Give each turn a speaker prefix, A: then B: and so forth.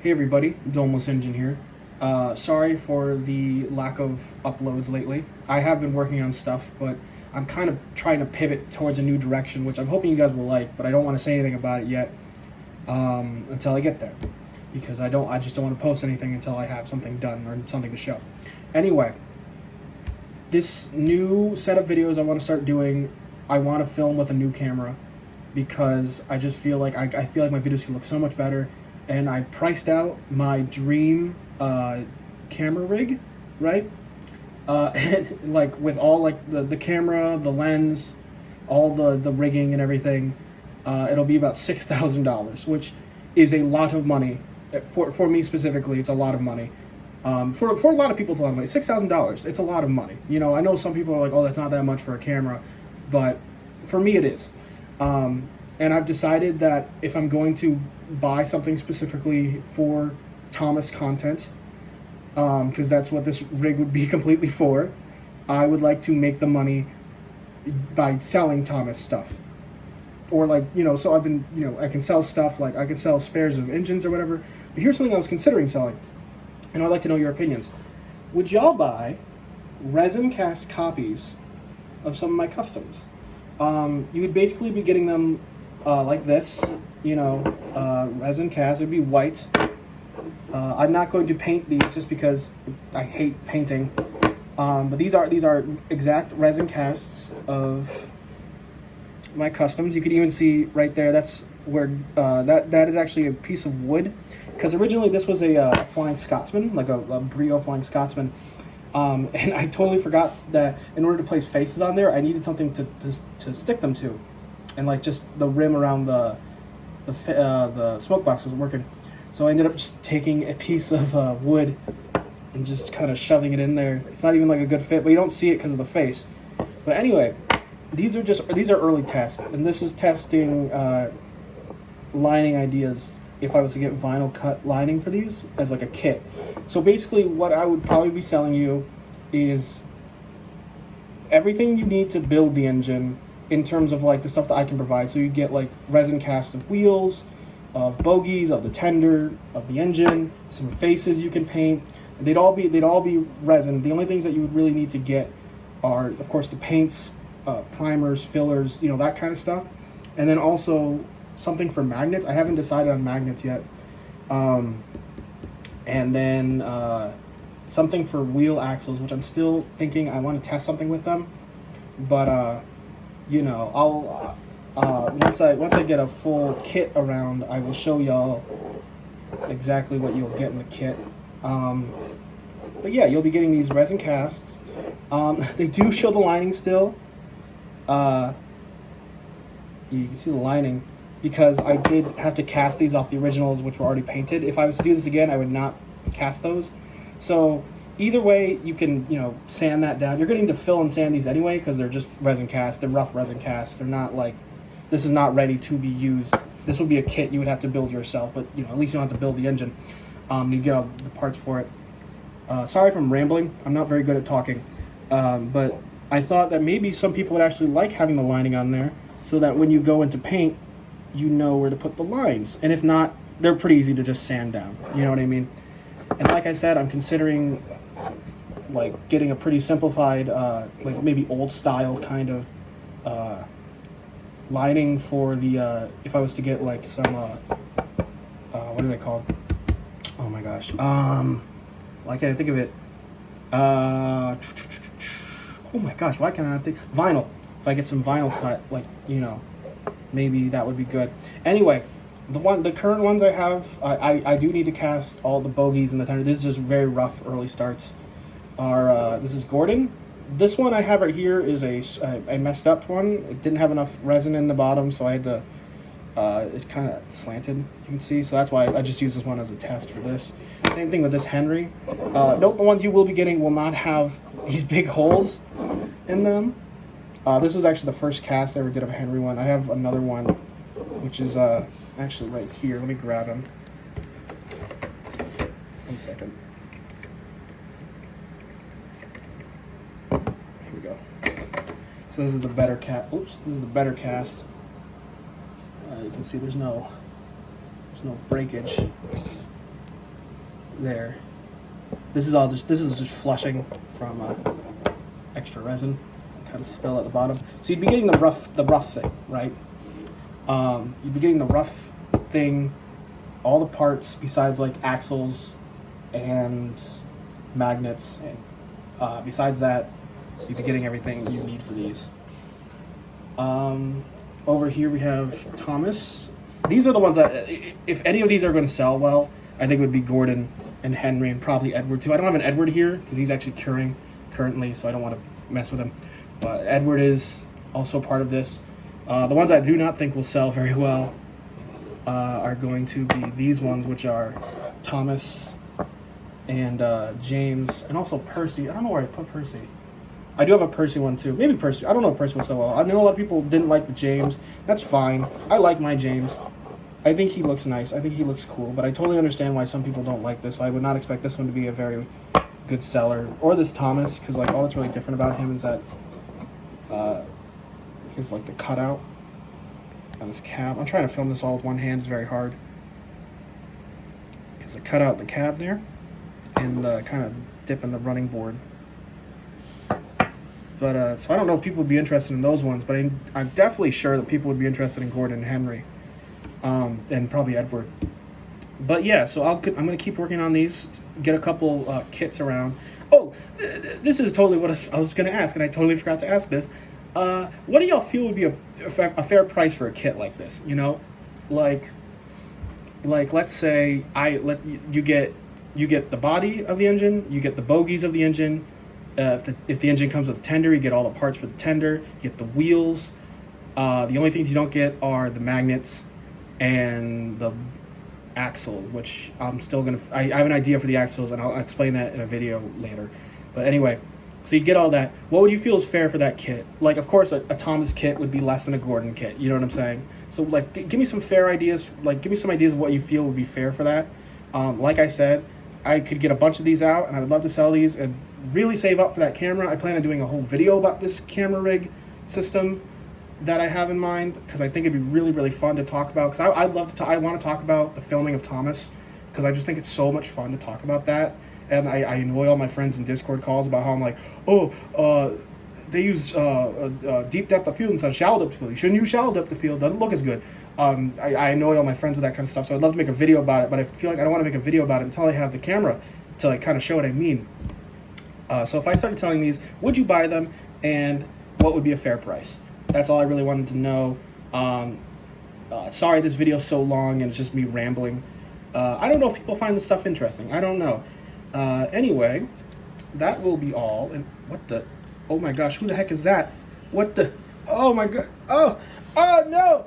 A: Hey everybody, Domeless Engine here. Sorry for the lack of uploads lately. I have been working on stuff, but I'm kind of trying to pivot towards a new direction, which I'm hoping you guys will like, but I don't want to say anything about it yet until I get there. Because I just don't want to post anything until I have something done or something to show. Anyway, this new set of videos I want to start doing, I want to film with a new camera because I just feel like I feel like my videos can look so much better. And I priced out my dream camera rig, right? And like with all like the camera, the lens, all the rigging and everything, it'll be about $6,000, which is a lot of money. For me specifically, it's a lot of money. For a lot of people, it's a lot of money. $6,000, it's a lot of money. You know, I know some people are like, oh, that's not that much for a camera, but for me it is. And I've decided that if I'm going to buy something specifically for Thomas content, because that's what this rig would be completely for, I would like to make the money by selling Thomas stuff. Or like, you know, so I've been, you know, I can sell stuff, like I can sell spares of engines or whatever. But here's something I was considering selling, and I'd like to know your opinions. Would y'all buy resin cast copies of some of my customs? You would basically be getting them like this, you know, resin cast. It'd be white. I'm not going to paint these just because I hate painting. But these are exact resin casts of my customs. You can even see right there. That's where that is actually a piece of wood, because originally this was a Flying Scotsman, like a Brio Flying Scotsman. And I totally forgot that in order to place faces on there, I needed something to stick them to, and like just the rim around the smoke box wasn't working, so I ended up just taking a piece of wood and just kind of shoving it in there. It's not even like a good fit, but you don't see it because of the face. But anyway, these are early tests, and this is testing lining ideas. If I was to get vinyl cut lining for these as like a kit. So basically what I would probably be selling you is everything you need to build the engine in terms of like the stuff that I can provide. So you get like resin cast of wheels, of bogies, of the tender, of the engine, some faces you can paint. They'd all be resin. The only things that you would really need to get are, of course, the paints, primers, fillers, you know, that kind of stuff. And then also something for magnets. I haven't decided on magnets yet. And then something for wheel axles, which I'm still thinking I want to test something with them. But you know, I'll once I get a full kit around, I will show y'all exactly what you'll get in the kit. But yeah, you'll be getting these resin casts. They do show the lining still. You can see the lining, because I did have to cast these off the originals, which were already painted. If I was to do this again, I would not cast those. So either way, you can, you know, sand that down. You're going to need to fill and sand these anyway, because they're just resin casts. They're rough resin casts. They're not like, this is not ready to be used. This would be a kit you would have to build yourself, but you know, at least you don't have to build the engine. You get all the parts for it. Sorry if I'm rambling. I'm not very good at talking. But I thought that maybe some people would actually like having the lining on there, so that when you go into paint, you know where to put the lines. And if not, they're pretty easy to just sand down. You know what I mean? And like I said, I'm considering like getting a pretty simplified, like maybe old style kind of lining for the, if I was to get like some, what are they called? Oh my gosh. Why can't I think of it? Oh my gosh, why can't I not think? Vinyl. If I get some vinyl cut, like, you know, maybe that would be good. Anyway, the current ones I have, I do need to cast all the bogies and the tender. This is just very rough early starts. This is Gordon. This one I have right here is a messed up one. It didn't have enough resin in the bottom, so I had to, it's kind of slanted, you can see. So that's why I just use this one as a test for this. Same thing with this Henry. Note the ones you will be getting will not have these big holes in them. This was actually the first cast I ever did of a Henry one. I have another one, which is actually right here. Let me grab him. 1 second. Here we go. So this is the better cast. Oops, this is the better cast. You can see there's no breakage. there. This is just flushing from extra resin. Kind of spill at the bottom. So you'd be getting the rough thing, right? You'd be getting the rough thing, all the parts besides like axles and magnets, and besides that, you'd be getting everything you need for these. Over here we have Thomas. These are the ones that, if any of these are going to sell well, I think it would be Gordon and Henry and probably Edward too. I don't have an Edward here because he's actually curing currently, so I don't want to mess with him. But Edward is also part of this. The ones I do not think will sell very well are going to be these ones, which are Thomas and James, and also Percy. I don't know where I put Percy. I do have a Percy one too. Maybe Percy. I don't know if Percy will sell well. I know a lot of people didn't like the James. That's fine. I like my James. I think he looks nice. I think he looks cool. But I totally understand why some people don't like this. I would not expect this one to be a very good seller. Or this Thomas, because like all that's really different about him is that he's like the cutout on his cab. I'm trying to film this all with one hand. It's very hard. He's a cutout the cab there, and kind of dip in the running board. But so I don't know if people would be interested in those ones, but I'm definitely sure that people would be interested in Gordon and Henry, and probably Edward. But yeah, so I'm going to keep working on these, get a couple kits around. Oh, this is totally what I was going to ask, and I totally forgot to ask this. What do y'all feel would be a fair price for a kit like this? You know, like let's say you get the body of the engine, you get the bogies of the engine. If the engine comes with a tender, you get all the parts for the tender. You get the wheels. The only things you don't get are the magnets and the axle, which I'm still gonna. I have an idea for the axles, and I'll explain that in a video later. But anyway, so you get all that. What would you feel is fair for that kit? Like, of course, a Thomas kit would be less than a Gordon kit. You know what I'm saying? So, like, give me some fair ideas. Like, give me some ideas of what you feel would be fair for that. Like I said, I could get a bunch of these out, and I would love to sell these and really save up for that camera. I plan on doing a whole video about this camera rig system that I have in mind, because I think it'd be really, really fun to talk about. Because I want to talk about the filming of Thomas, because I just think it's so much fun to talk about that. And I annoy all my friends in Discord calls about how I'm like, they use deep depth of field instead of shallow depth of field. You shouldn't use shallow depth of field. Doesn't look as good. I annoy all my friends with that kind of stuff. So I'd love to make a video about it, but I feel like I don't want to make a video about it until I have the camera to like kind of show what I mean. So if I started selling these, would you buy them, and what would be a fair price? That's all I really wanted to know. Sorry this video's so long and it's just me rambling. I don't know if people find this stuff interesting. I don't know. Anyway, that will be all. And what the? Oh my gosh, who the heck is that? What the? Oh my god. Oh no!